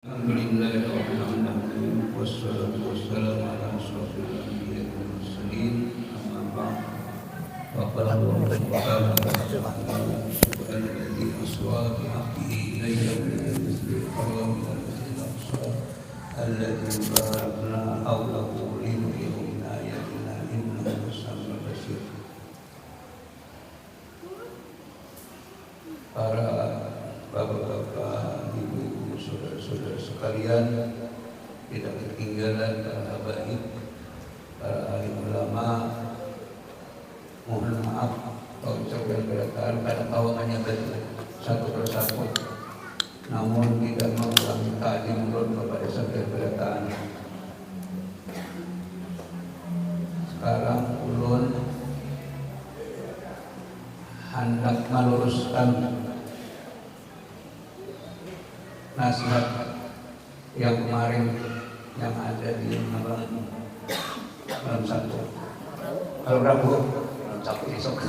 Alhamdulillah wassalatu wassalamu ala asyrofil anbiya'i wal mursalin amma ba'd faqala Allahu subhanahu wa ta'ala alladzi asra bi 'abdihi laylan min al-masjidil haram ila al-masjidil aqsa alladzi barakna hawlahu linuriyahu min ayatina innahu sami'un basir. Para bapak-bapak, ibu-ibu, saudara-saudara sekalian, tidak ketinggalan para habaib, para ahli ulama. Mohon maaf kalau ucapkan kedatangan karena kawangannya tadi satu persatu, namun tidak mengulangi takdim ulun kepada sampai kedatangan. Sekarang ulun hendak meluruskan nasihat yang kemarin yang ada di malam Sabtu. Kalau Rabu, malam Sabtu esok.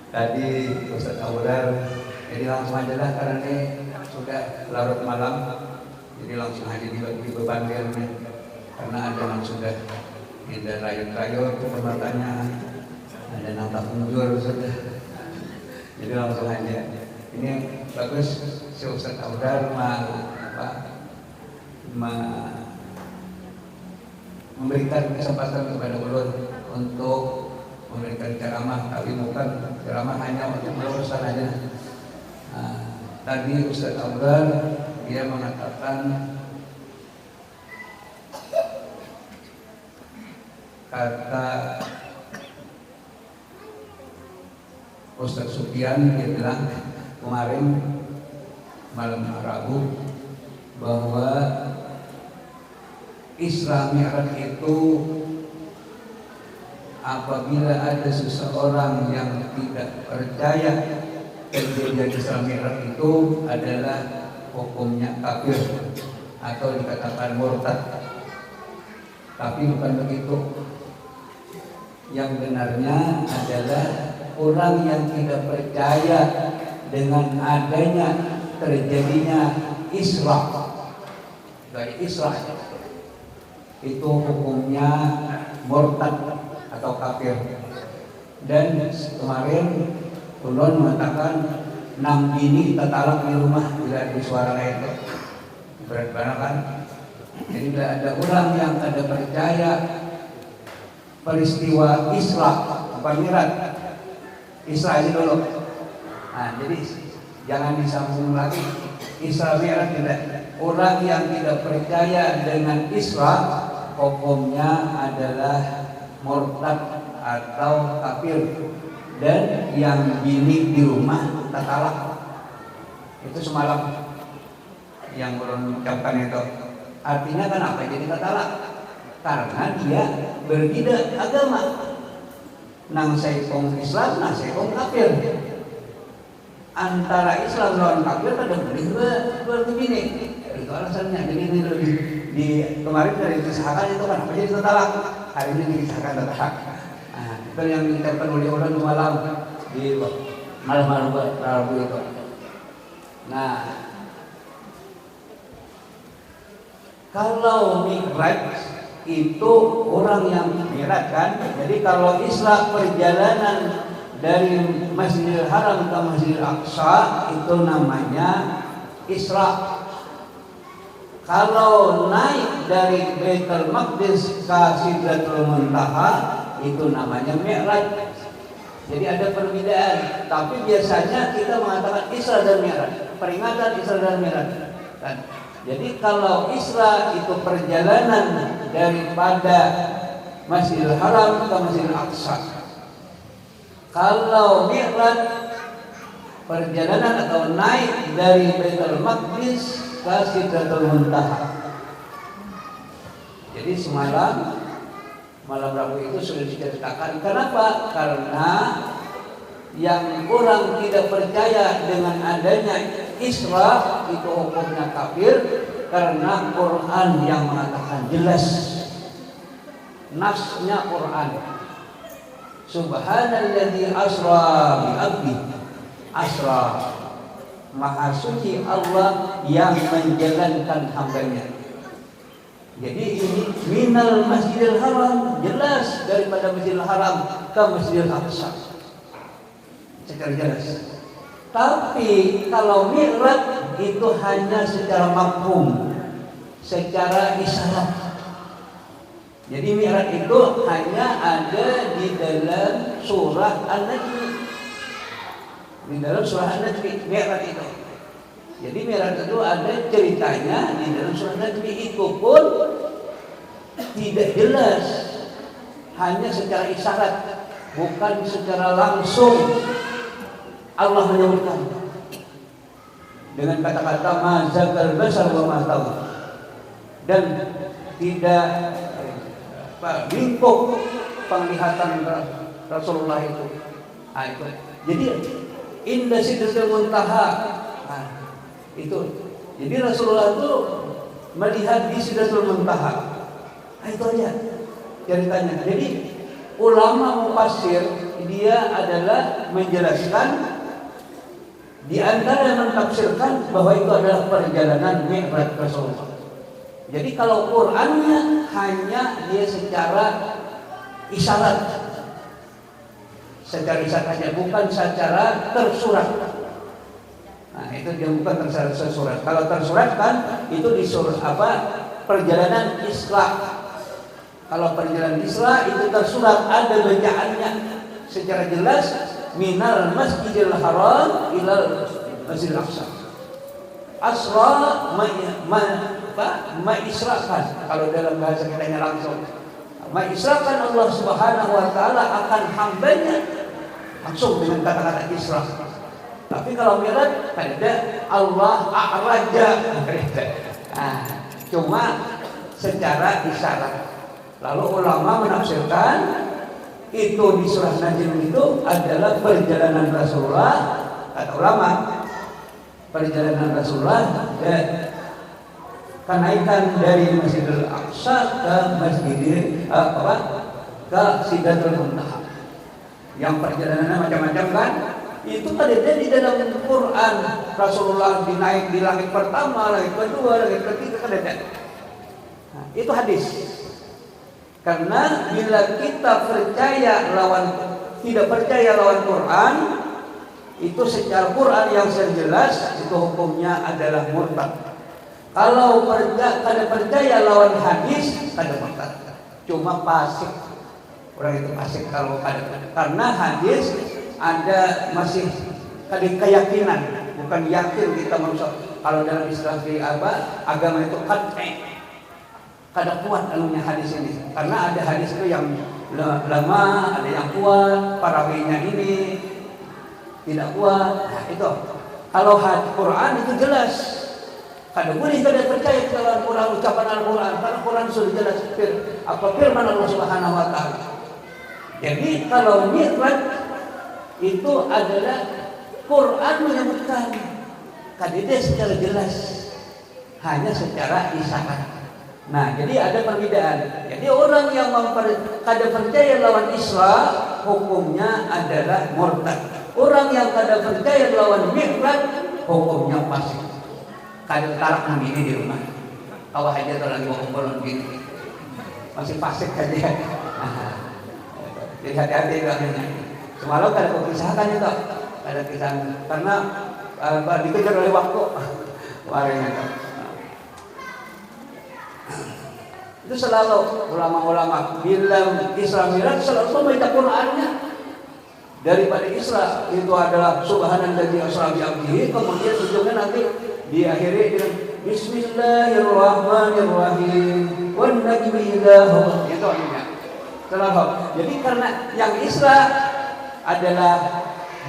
Tadi Ustaz Audar, jadi langsung aja lah karena ini sudah larut malam, jadi langsung aja dibebankan karena ada yang sudah tidak rayut-rayut kesempatannya, ada nampak mundur sudah, jadi langsung aja. Ini bagus si Ustaz Audar memberikan kesempatan kepada ulun untuk memberikan ceramah, tapi bukan ceramah hanya untuk meluruskan aja. Tadi Ustaz Audar dia mengatakan kata Ustaz Sufyan, dia bilang kemarin malam Rabu bahwa Isra Mi'raj itu apabila ada seseorang yang tidak percaya kejadian Isra Mi'raj itu adalah hukumnya kafir atau dikatakan murtad. Tapi bukan begitu. Yang benarnya adalah orang yang tidak percaya dengan adanya terjadinya Isra, dari Isra itu hukumnya murtad atau kafir. Dan kemarin ulun mengatakan 6 bini tatalak di rumah bila di suara itu berat banget kan. Jadi bila ada orang yang ada percaya peristiwa Isra apa Mi'raj, Isra ini dulu. Nah, jadi jangan disambung lagi Isra Mi'raj tidak. Orang yang tidak percaya dengan Isra hukumnya adalah murtad atau kafir. Dan yang bini di rumah tatalak. Itu semalam yang belum ucapkan itu. Artinya kenapa jadi tatalak? Karena dia berbeda agama. Nang saipong Islam, nang saipong kafir. Antara Islam lawan kafir ada boleh begini. Itu alasannya. Jadi ini lebih di kemarin dari disahkan itu kan apa jadi tatalak. Hari ini disahkan tatalak. Nah, itu yang diucapkan oleh orang malam di malam Rabu itu. Nah, kalau Mi'raj itu orang yang Mi'raj kan. Jadi kalau Isra perjalanan dari Masjidil Haram ke Masjidil Aqsa itu namanya Isra. Kalau naik dari Baitul Maqdis ke Sidratul Muntaha itu namanya Mi'raj. Jadi ada perbedaan. Tapi biasanya kita mengatakan Isra dan Mi'raj, peringatan Isra dan Mi'raj kan. Jadi kalau Isra itu perjalanan daripada Masjidil Haram ke Masjidil Aqsa. Kalau Mi'raj perjalanan atau naik dari Baitul Maqdis ke Sidratul Muntaha. Jadi semalam malam Rabu itu sudah diceritakan. Kenapa? Karena yang orang tidak percaya dengan adanya Isra itu hukumnya kafir karena Quran yang mengatakan jelas, nasnya Quran. Subhanalladzi asra bi 'abdi asra Maha suci Allah yang menjalankan hambanya. Jadi ini minal Masjidil Haram, jelas daripada Masjidil Haram ke Masjidil Aqsa secara jelas. Tapi kalau mi'raj itu hanya secara mafhum, secara isyarat. Jadi mi'raj itu hanya ada di dalam surah An-Najm. Di dalam surah An-Najm mi'raj itu. Jadi mi'raj itu ada ceritanya di dalam surah An-Najm, itu pun tidak jelas, hanya secara isyarat, bukan secara langsung. Allah menyebutkan dengan kata-kata mazakal basar wa ma tahu, dan tidak lingkup penglihatan Rasulullah itu. Itu. Jadi indah sidratul muntaha. Itu. Jadi Rasulullah itu melihat di sidratul muntaha. Itu aja ceritanya. Jadi ulama mufassir dia adalah menjelaskan, di antara yang mentafsirkan bahwa itu adalah perjalanan mi'raj Rasulullah. Jadi kalau Qur'annya hanya dia secara isyarat, saja, bukan secara tersurat. Nah, itu dia bukan tersurat. Kalau tersurat kan itu di surah apa? Perjalanan Isra. Kalau perjalanan Isra itu tersurat, ada bacaannya secara jelas, minal Masjidil Haram ilal Masjidil Aqsa. Asra ma'israkan, kalau dalam bahasa kitanya langsung. Ma'israkan Allah Subhanahu wa taala akan hambanya langsung dengan kata-kata Isra. Tapi kalau mi'raj ada Allah a'raja. Cuma secara isyarat. Lalu ulama menafsirkan itu di surah Najm itu adalah perjalanan Rasulullah, kata ulama, perjalanan Rasulullah dan kenaikan dari Masjidil Aqsa ke ke Sidratul Muntaha. Yang perjalanannya macam-macam kan? Itu ada di dalam Quran. Rasulullah dinaik di langit pertama, langit kedua, langit ketiga kan ada. Nah, itu hadis. Karena bila kita tidak percaya lawan Quran, itu secara Quran yang jelas itu hukumnya adalah murtad. Kalau kada percaya lawan hadis, kada murtad. Cuma fasik. Orang itu fasik kalau kada, karena hadis ada masih kada keyakinan, bukan yakin kita masuk. Kalau dalam istilah agama itu kada kuat anunya hadis ini, karena ada hadis itu yang lama, ada yang kuat, parawinya ini tidak kuat. Nah, itu kalau Quran itu jelas, kada boleh kada percaya kepada Quran, ucapan Al-Quran, karena Quran sudah jelas apa firman Allah Subhanahu wa taala. Jadi kalau mi'raj itu adalah Quran menyebutkan, kada secara jelas, hanya secara isyarat. Nah, jadi ada perbedaan. Jadi orang yang kada percaya lawan Isra, hukumnya adalah murtad. Orang yang kada percaya lawan mi'raj, hukumnya fasik. Kada tarak begini di rumah. Awak aja tuh lagi mau kumpul begini, masih fasik aja. Jadi hati-hati katanya. Semalam kada kepisahkan itu, kada kisah karena dikejar oleh waktu. Warnanya itu. Itu selalu ulama-ulama bilang Isra Mi'raj selalu membaca Qur'annya. Daripada Isra itu adalah subhanallazi asra bi 'abdihi, kemudian ujungnya nanti diakhiri dengan bismillahirrahmanirrahim wan najmi idza hawa. Itu artinya. Selalu. Jadi karena yang Isra adalah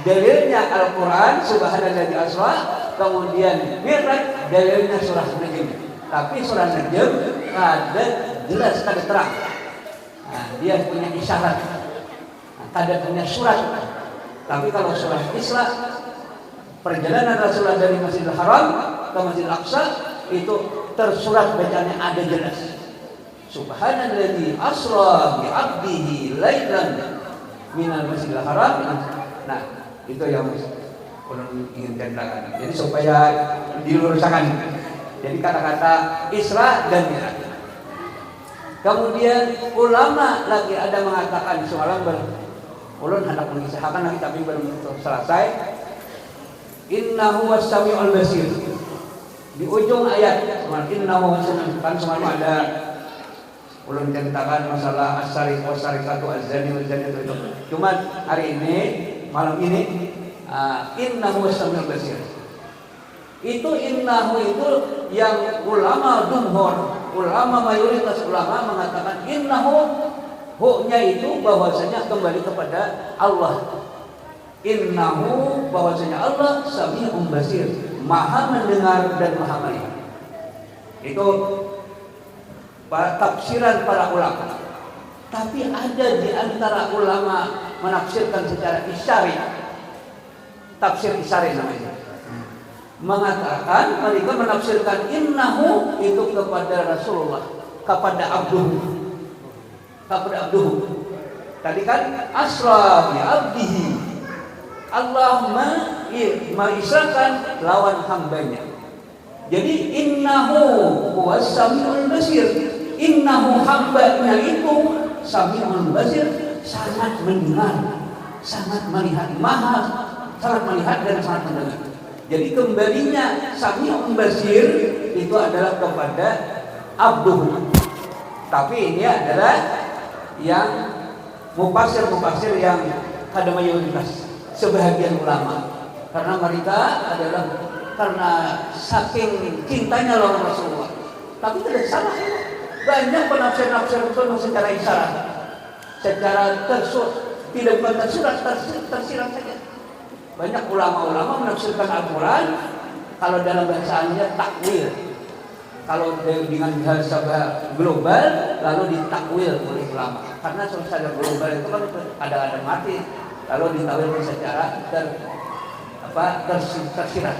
dalilnya Al-Qur'an subhanallazi asra, kemudian Mi'raj dalilnya surah Najm. Tapi surah Najm kada jelas, kada terang. Nah, dia punya isyarat, kada punya surat. Tapi kalau surah Isra, perjalanan Rasulullah dari Masjidil Haram ke Masjidil Aqsa itu tersurat, bacanya ada jelas. Subhanalladzi asra bi 'abdihi lailan minal Masjidil Haram. Nah, itu yang ulun ingin ceritakan. Jadi supaya diluruskan. Jadi kata-kata Isra dan Mi'raj. Kemudian ulama lagi ada mengatakan semalam ulun hendak mengisahkan lagi tapi belum selesai. Innahu was-sami'ul basir. Di ujung ayat innahu kan semalam ada ulun ceritakan masalah as-sariq was-sariqatu az-zani waz-zaniyatu itu. Cuma hari ini malam ini innahu was-sami'ul basir. Itu innahu itu yang ulama jumhur, ulama mayoritas ulama mengatakan innahu hu-nya itu bahwasanya kembali kepada Allah. Innahu bahwasanya Allah Sami'un Basir, Maha mendengar dan Maha melihat. Itu tafsiran para ulama. Tapi ada di antara ulama menafsirkan secara isyari. Tafsir isyari namanya. Mengatakan mereka menafsirkan innahu itu kepada Rasulullah, kepada abduhu. Tadi kan asra bi abdihi. Allah mengisrakan lawan hambanya. Jadi innahu huwas samiul basir. Innahu hambanya itu samiul basir, sangat mendengar, sangat melihat, maha sangat melihat dan sangat mendengar. Jadi kembalinya samiul basir itu adalah kepada abduh. Tapi ini adalah yang mufasir yang ada mayoritas sebahagian ulama, karena mereka adalah karena saking cintanya lawan Rasulullah. Tapi tidak salah, banyak penafsir itu secara isyarat, secara tidak bukan tersirat saja. Banyak ulama-ulama menafsirkan Al-Quran kalau dalam bahasaannya takwil. Kalau dengan bahasa global lalu ditakwil oleh ulama, karena secara global itu kan ada mati. Lalu ditawilkan secara tersirat.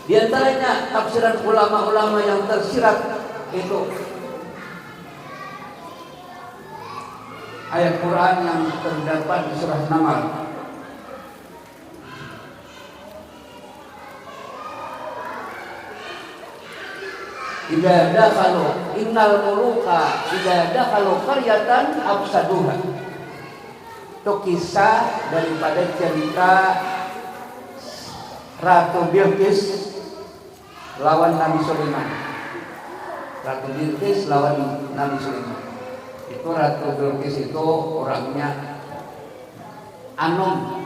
Di antaranya tafsiran ulama-ulama yang tersirat itu ayat Quran yang terdapat di surah Namal. Idza dakhalu innal muluka idza dakhalu qaryatan afsaduha. Itu kisah daripada cerita Ratu Bilqis lawan Nabi Sulaiman. Ratu Bilqis lawan Nabi Sulaiman. Itu Ratu Bilqis itu orangnya anom,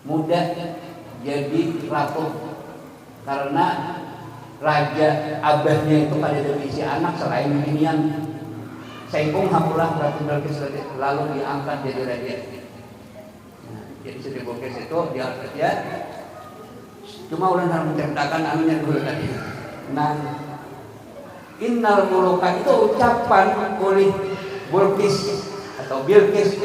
mudah jadi ratu karena raja abahnya itu pada divisi anak selain inian. Saipung hamulah Ratu Bilqis lalu diangkat jadi raja. Jadi Siti Bilqis itu diangkat ya. Cuma ulun harus menceritakan anunya dulu tadi. Nah, innal muluka itu ucapan oleh Bilqis atau Bilqis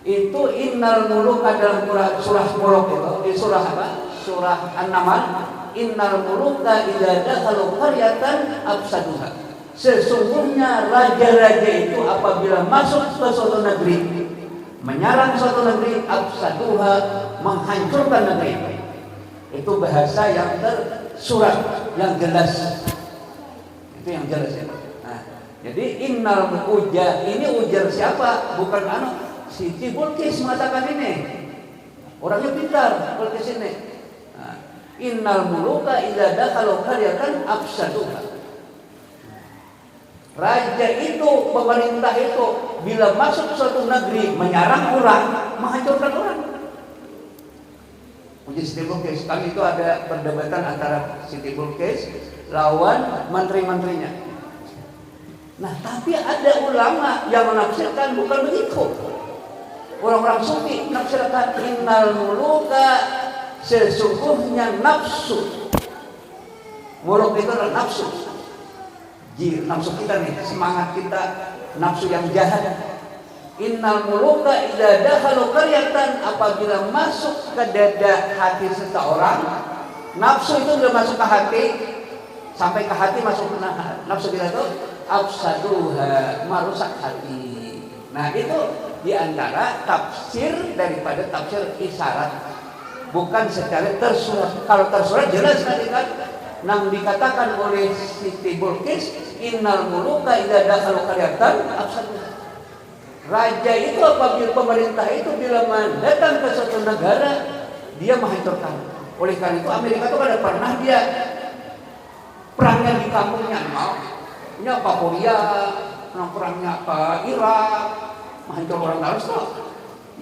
itu innal muluka dalam surah Muluk itu di surah apa? Surah An-Naml. Innal muluka idza dakhalu qaryatan afsaduha. Sesungguhnya raja-raja itu apabila masuk ke suatu negeri, menyerang suatu negeri, afsaduha, menghancurkan negeri. Itu bahasa yang tersurat, yang jelas. Itu yang jelas ya. Nah, jadi innal uja ini ujar siapa? Bukan Siti Bilqis mengatakan ini. Orangnya pintar, Bilqis ini. Nah, innal muluka idza dakhalu qaryatan afsaduha. Raja itu, pemerintah itu bila masuk suatu negeri menyerang orang, menghancurkan orang. Uji Siti Bilqis, kan itu ada perdebatan antara Siti Bilqis lawan menteri-menterinya. Nah, tapi ada ulama yang menafsirkan bukan begitu. Orang-orang sufi menafsirkan innal muluka, sesungguhnya nafsu. Muluk itu adalah nafsu. Nafsu kita nih, semangat kita, nafsu yang jahat. Innal muluka idza dakhalu qaryatan, apabila masuk ke dada hati seseorang, nafsu itu sudah masuk ke hati, sampai ke hati masuk ke nafsu kita itu afsaduha, merusak hati. Nah, itu di antara tafsir daripada tafsir isyarat, bukan secara tersurat. Kalau tersurat jelas tadi kan, nang dikatakan oleh Siti Bilqis, innal muluka idza dakhalu qaryatan afsadu. Raja itu apabila pemerintah itu bila datang ke suatu negara, dia menghancurkan. Oleh karena itu Amerika itu kada pernah dia perangnya di kampungnya, ini Korea, perangnya ke Irak, menghancur orang Palestina.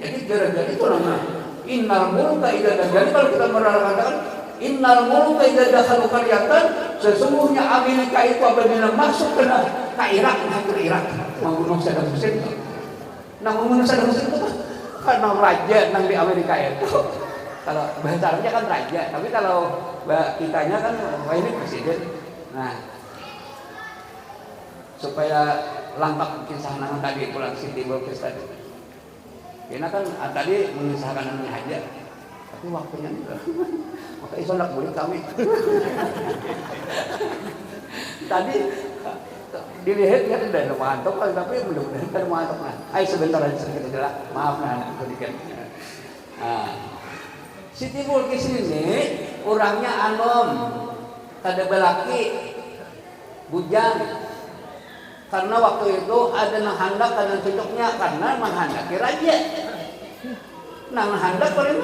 Jadi gara-gara itu namanya innal muluka idza dakhalu. Kalau kita mengatakan innal muluka idza dakhalu qaryatan, sesungguhnya Amerika itu apabila masuk ke Irak, menghancur Irak, membunuh Saddam Hussein. Nah, membunuh Saddam Hussein itu karena raja nang di Amerika itu. Kalau bahasa Arabnya kan raja, tapi kalau kitanya kan ini presiden. Nah, supaya lengkap kisah nang tadi pulang Siti Bilqis tadi. Karena kan tadi mengisahkan namanya aja, tapi waktunya enggak. Maka iso nak boleh kami. Tadi dilihat kan udah mantap, tapi mudah-mudahan kan mantap. Ayo sebentar aja sedikit jelas. Maaf nah, sedikit. Siti Bilqis ini orangnya anom, kada belaki, bujang. Karena waktu itu ada nang handak dan cocoknya karena menghendaki raja. Nang handak paling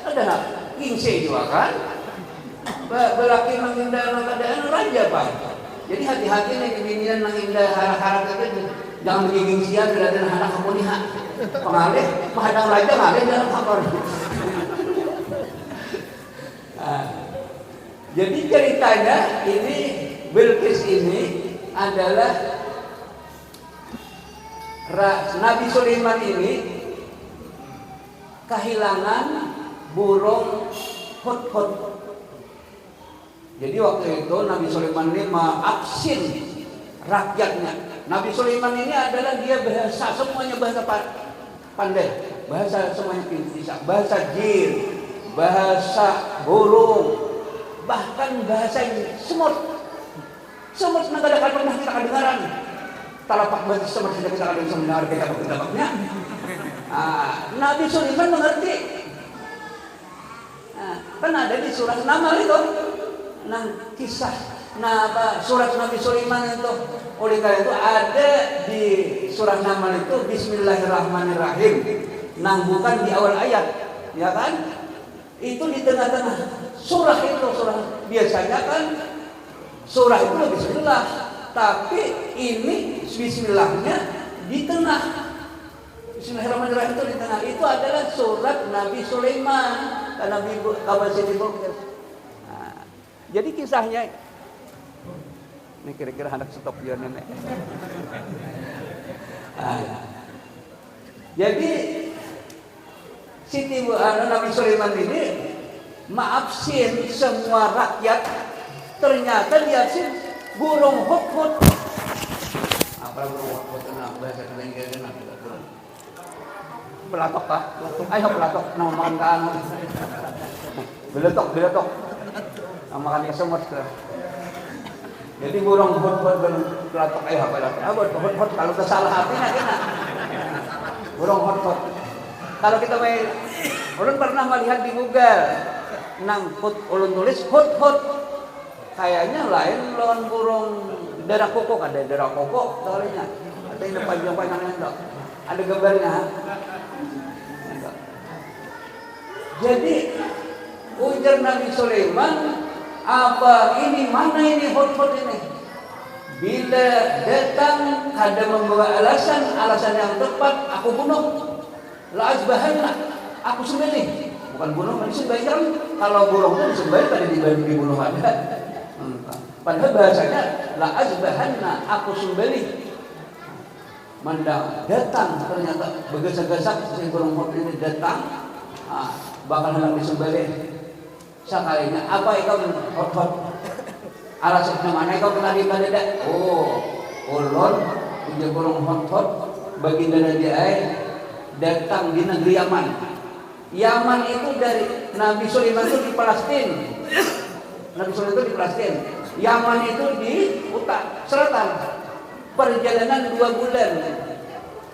ada gingse juga kan. Belaki nang indah nang keadaan raja Pak. Jadi hati-hati nih kebinian nang indah harap-harap itu jangan begingsian bila ada anak kamu nih pengalih menghadang raja ngalih dalam kamar. Jadi ceritanya ini Bilqis ini adalah Nabi Sulaiman ini kehilangan burung hudhud. Jadi waktu itu Nabi Sulaiman ini mengabsin rakyatnya. Nabi Sulaiman ini adalah dia bahasa semuanya bahasa pandai, bahasa semuanya bisa, bahasa jin, bahasa burung, bahkan bahasa semut. Semut nggak ada pernah kita kedengaran. Talapak bahasa semut sudah kita bisa mendengar kitab-kitabnya. Nabi Sulaiman mengerti. Kan ada di surat Naml itu. Kisah surat Nabi Sulaiman itu. Oleh karena itu ada di surat Naml itu Bismillahirrahmanirrahim. Bukan di awal ayat, ya kan? Itu di tengah-tengah surah itu. Surah biasanya kan surah itu Bismillah, tapi ini Bismillahnya di tengah. Bismillahirrahmanirrahim itu di tengah. Itu adalah surat Nabi Sulaiman dan Nabi kabar Siti Bilqis. Jadi kisahnya ini kira-kira hendak stop ya nenek. Jadi Nabi Sulaiman ini maafsin semua rakyat. Ternyata diabsin burung hudhud. Apa burung hudhud? Bahasa Indonesia belatok kah? Ayo belatok, nama makan kan? Belatok. Nama makan semut. Jadi burung hudhud belatok, ayo belatok. Hudhud kalau kesalah artinya kena. Burung hudhud. Kalau kita ulun pernah melihat di Google, ulun tulis hudhud. Kayaknya lain lawan burung darah kokok, ada darah kokok soalnya. Ada yang panjang-panjangnya enggak. Ada gambarnya. Enggak. Jadi ujar Nabi Sulaiman, apa ini, mana ini hudhud ini? Bila datang kada membawa alasan yang tepat, aku bunuh. La azbahanna, aku sembelih. Bukan bunuh, disembelih kan? Kalau burung itu disembelih pada dibunuh ada. Padahal bahasanya la azbahanna, aku sembelih. Datang ternyata begesak-gesak si burung hudhud ini datang, bakal hendak disembelih. Sekalinya apa ikam hudhud? Alasannya mana ikam tadi pada ulun punya burung hudhud baginda Nabi datang di negeri Yaman. Yaman itu dari Nabi Sulaiman itu di Palestina. Nabi Sulaiman itu di Palestina. Yaman itu di selatan. Perjalanan 2 bulan.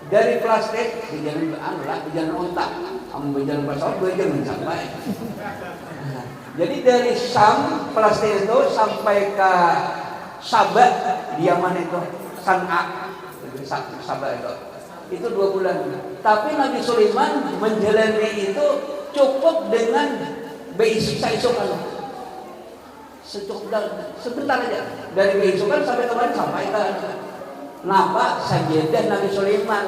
dari plastik berjalan lah, berjalan otak, kamu berjalan pesawat berjalan mencapai. Jadi dari Sam plastik itu sampai ke Sabah di Yaman itu San'a, Sabah itu 2 bulan. Tapi Nabi Sulaiman menjalani itu cukup dengan beisukan. Sebentar aja dari beisukan sampai kemarin sampai ke napa sajadah Nabi Sulaiman.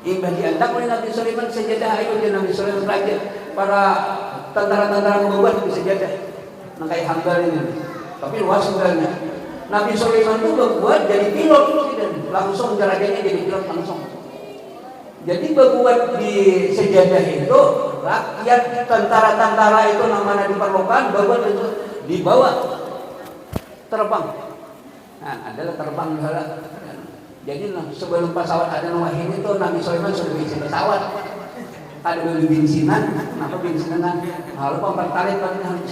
Imbah diandak oleh Nabi Sulaiman sajadah ayo dia Nabi Sulaiman raja para tentara-tentara membuat sajadah. Nangkai hambal ini. Tapi luas sebenarnya. Nabi Sulaiman itu berbuat jadi pilot langsung rajanya jadi pilot langsung. Jadi berbuat di sejadah itu rakyat tentara-tentara itu namanya diperlukan berbuat itu dibawa terbang. Nah, adalah terbang misalnya. Jadi sebelum pesawat ada Nuhin itu Nabi Sulaiman sudah bikin pesawat. Ada beli bensinan, kenapa bensinan? Lalu pompa tarik paling harus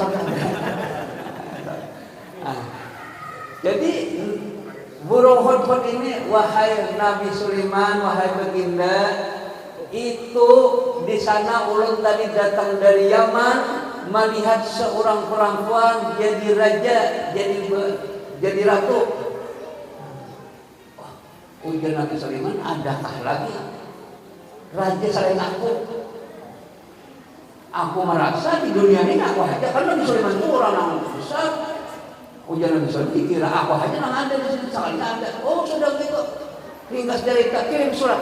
jadi burung hudhud ini, wahai Nabi Sulaiman, wahai baginda, itu di sana ulun tadi datang dari Yaman melihat seorang perempuan jadi raja, jadi ratu. Ujar Nabi Sulaiman, adakah lagi raja selain aku? Aku merasa di dunia ini aku aja, karena Nabi Sulaiman itu orang yang besar. Ujar Nabi Sulaiman, dikira aku aja yang ada di sini, sekalinya ada. Oh sudah gitu, ringkas cerita, kirim surat.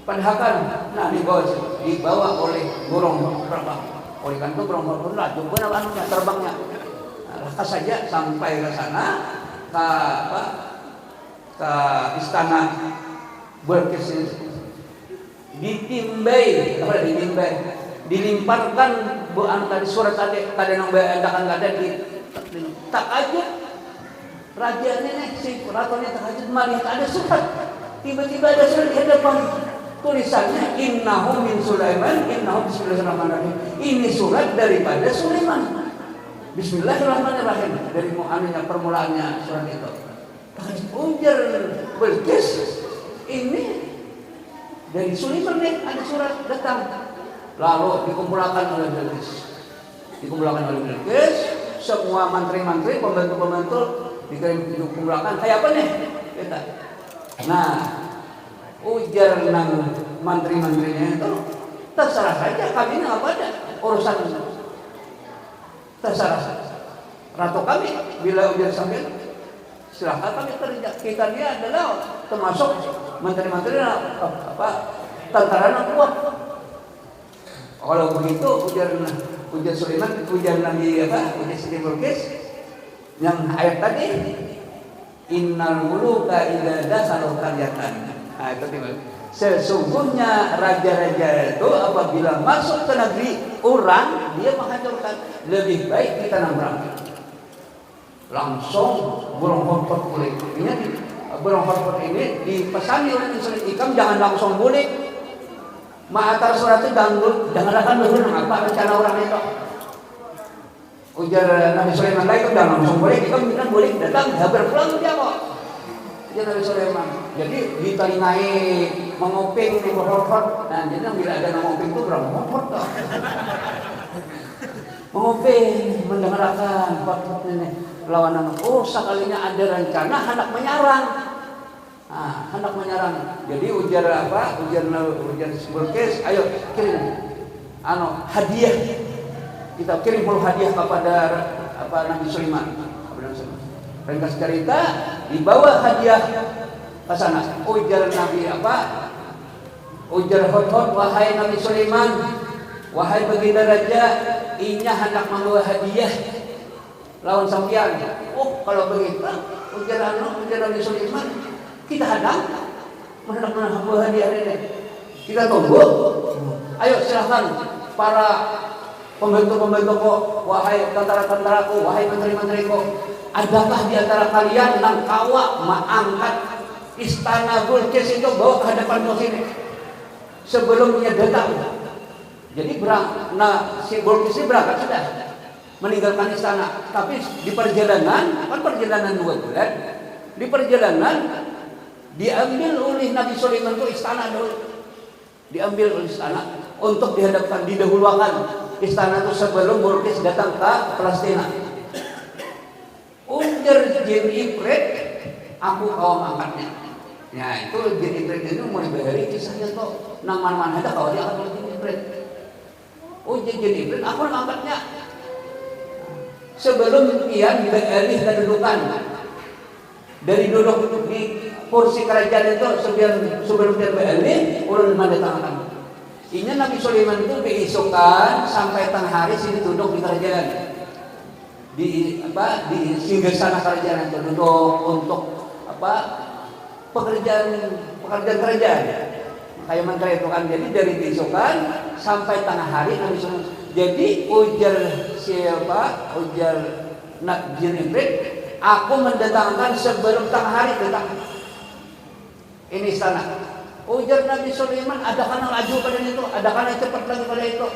Padahal kan, nah dibawa oleh burung terbang. Oleh kan itu burung terbang, coba terbangnya. Nah, saja sampai ke sana, ke istana Balqis, ditimbai, dilimparkan tadi surat tadi nang beandakan ada di tak aja raja ini si ratunya tak aja melihat ada surat, tiba-tiba ada surat di hadapan, tulisannya innahu min Sulaiman innahu bismillahirrahmanirrahim. Ini surat daripada Sulaiman. Bismillahirrahmanirrahim, dari mu'annya permulaannya surat itu. Ujar Balqis, ini dari Sulaiman nih ada surat datang. Lalu dikumpulkan oleh Balqis, semua menteri-menteri, pembantu-pembantu dikumpulkan. Kayak apa nih? Kita. Nah, ujar nang menteri-menterinya itu terserah saja, kami ini apa ada urusan terserah ratu kami. Bila ujar sambil silahkan kami kerja, kita dia adalah termasuk menteri-menteri tentara kuat. Kalau begitu ujar Sulaiman, ujar Nabi ujar Siti Balqis yang ayat tadi, innal muluka idza dakhalu qaryatan. Nah, itu sesungguhnya raja-raja itu apabila masuk ke negeri orang, dia menghancurkan. Lebih baik kita nabrak. Langsung burung hotpot boleh. Ini burung hotpot ini dipesani oleh Islam, jangan langsung boleh. Ma'atar surat itu jangan akan dulu apa rencana orang itu. Ujar Nabi Sulaiman itu jangan langsung boleh, kita bilang boleh datang, habar pulang dia kok. Ujar Nabi Sulaiman. Jadi ditelingai menguping di hot-hot. Nah, jadi bila ada menguping itu berapa hot-hot toh. Menguping, mendengarkan hot-hot ini lawanan. Oh, sekalinya ada rencana hendak menyerang. Hendak menyerang. Jadi ujar Ujar Balqis, ayo kirim hadiah. Kita kirim hadiah kepada Nabi Sulaiman. Ringkas cerita, dibawa hadiah ke sana. Ujar Nabi Ujar hot-hot, wahai Nabi Sulaiman, wahai baginda raja, inya hendak membawa hadiah lawan sampian. Oh, kalau begitu, ujar Nabi Sulaiman, kita hadang, hendak membawa hadiah ini. Kita tunggu. Ayo silahkan para pembantu-pembantuku, wahai tentara-tentaraku, wahai menteri-menteriku, adakah di antara kalian yang kawa mengangkat istana Balqis itu bawa ke hadapan sini sebelumnya datang? Jadi si Balqis ini berangkat sudah meninggalkan istana, tapi di perjalanan 2 bulan, di perjalanan Diambil oleh Nabi Sulaiman itu istana dulu. Diambil oleh istana untuk dihadapkan, didahulukan istana itu sebelum Balqis datang ke Palestina. Ujar jin Ifrit, aku kaum angkatnya. Ya itu jin Ifrit itu mulai dari kisahnya tuh nang mana-mana ada kalau dia akan jin Ifrit. Ujar jin Ifrit, aku angkatnya. Sebelum ia beralih kedudukan dari duduk di kursi kerajaan itu sebelum dia beralih ulun mendatangkan. Ini Nabi Sulaiman itu diisukan sampai tengah hari sini duduk di kerajaan. Di singgasana kerajaan itu duduk untuk pekerjaan kerajaan. Kayak menteri itu kan, jadi dari diisukan sampai tengah hari Nabi Sulaiman. Jadi ujar siapa? Ujar Jin Ifrit, aku mendatangkan sebelum tengah hari datang. Ini istana. Ujar Nabi Sulaiman, ada kana laju pada itu, ada kana cepat lagi pada itu.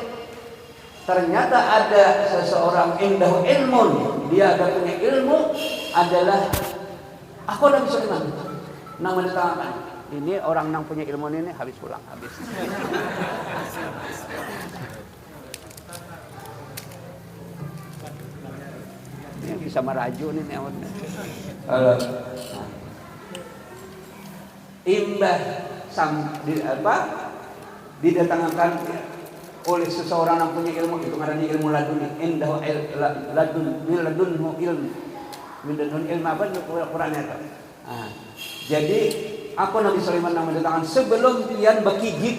Ternyata ada seseorang indahu ilmun, dia ada punya ilmu, adalah aku Nabi Sulaiman. Nang mendatangkan. Ini orang yang punya ilmu ini habis pulang, habis. Yang bisa meraju nih newonnya. Imbah didatangkan oleh seseorang yang punya ilmu, itu karena ilmu laduni, indahu ladunhu ilm apa Qurannya itu. Jadi aku Nabi Sulaiman yang mendatangkan sebelum pian bekijip,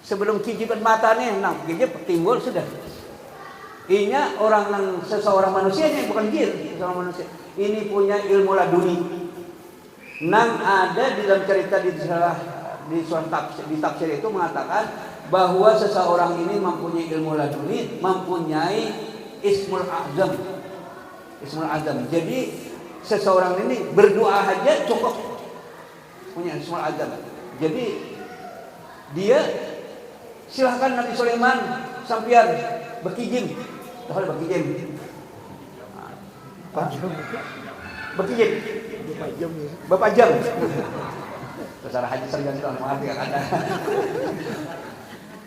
sebelum kijipan mata nih, kijip timbul sudah. Ini orang yang seseorang manusia nih, bukan jin, seseorang manusia. Ini punya ilmu laduni. Nang ada di dalam cerita di tafsir itu mengatakan bahwa seseorang ini mempunyai ilmu laduni, mempunyai ismul azam. Ismul azam. Jadi seseorang ini berdoa aja cukup punya ismul azam. Jadi dia silahkan Nabi Sulaiman sampian bekijim. Tahu bekijim? Bekijim. Bapak jam. Secara haji sering kan mengerti kata.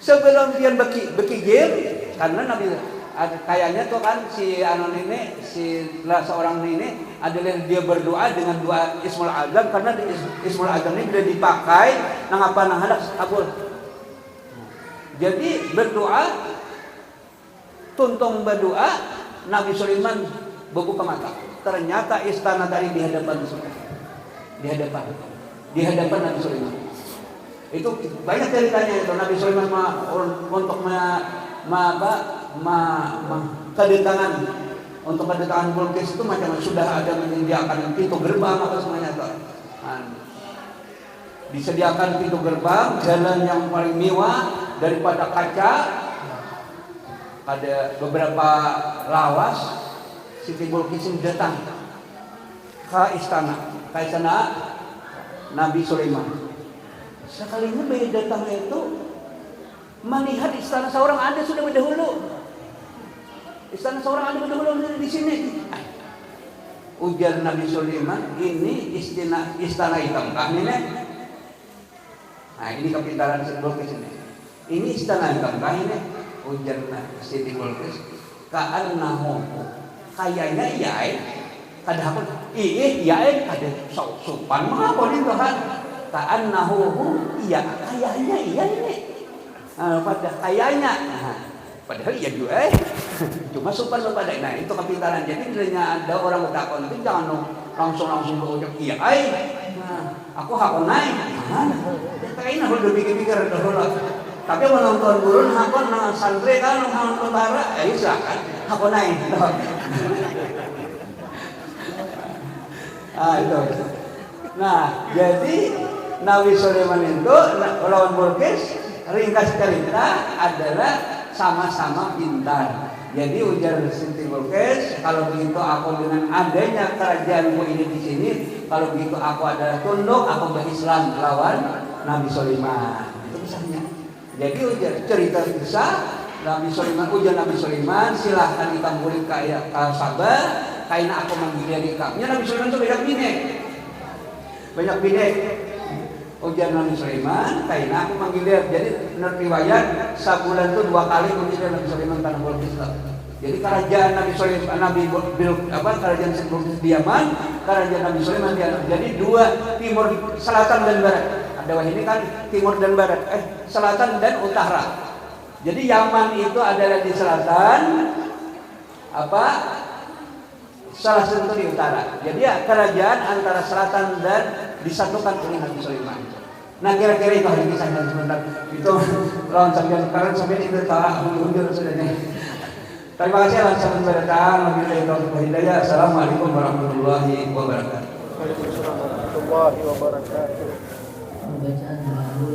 Sebelum dia bekijim, karena Nabi kayaknya tuh kan si anon ini, seorang ini adalah dia berdoa dengan doa Ismul Azam, karena Ismul Azam ini sudah dipakai nang hendak kabul. Jadi berdoa, tuntung berdoa, Nabi Sulaiman membuka mata. Ternyata istana tadi di hadapan Nabi Sulaiman. Itu banyak ceritanya itu Nabi Sulaiman untuk kedatangan Balqis itu macam sudah ada menyediakan pintu gerbang atau semuanya itu. Disediakan pintu gerbang, jalan yang paling mewah daripada kaca. Ada beberapa lawas. Siti Balqis datang ke istana Nabi Sulaiman. Sekalinya bayi datang itu melihat istana seorang ada sudah berdahulu. Istana seorang ada berdahulu di sini. Ujar Nabi Sulaiman, ini istana hitam kah ini? Nah, ini kepintaran Siti Balqis ini. Ini istana hitam kah ini? Ujar Siti Balqis, ka'annahu kayaknya iya, kadang ada sopan mengapa nih Tuhan? Ka'annahu iya, kayaknya iya ini. Pada kayaknya, padahal iya juga cuma sopan pada. Nah itu kepintaran. Jadi bila ada orang bertakon itu jangan langsung berucap iya. Aku hakon naik. Kayaknya udah pikir-pikir dahulu. Tapi menonton burun hakon nang santri kan nang utara, silakan hakon naik. Itu. Nah, jadi Nabi Sulaiman itu lawan Balqis, ringkas cerita adalah sama-sama pintar. Jadi ujar Siti Balqis, kalau begitu aku dengan adanya kerajaanmu ini di sini, kalau begitu aku adalah tunduk, aku berislam lawan Nabi Sulaiman. Itu kisahnya. Jadi ujar cerita kisah Nabi Sulaiman, ujar Nabi Sulaiman, silahkan kita murid kaya sabar, karena aku manggil dia di kampnya. Nabi Sulaiman itu beda gini. banyak bidek. Ujian Nabi Sulaiman, kaina aku manggil dia. Jadi menurut riwayat sebulan itu 2 kali ujian Nabi Sulaiman tanah Balkis. Jadi kerajaan Nabi Sulaiman, kerajaan Balkis di Yaman, kerajaan Nabi Sulaiman di Yaman. Jadi 2 timur, selatan dan barat. Ada ini kan timur dan barat, selatan dan utara. Jadi Yaman itu adalah di selatan, salah satu di utara. Jadi ya kerajaan antara selatan dan disatukan oleh Nabi Sulaiman. Nah kira-kira itu hari kisahnya sebentar. Itu lawan sampai sekarang sampai itu tak mundur sudahnya. Terima kasih atas sambutan datang. Wabillahi taufiq wal hidayah. Assalamualaikum warahmatullahi wabarakatuh. Waalaikumsalam warahmatullahi wabarakatuh.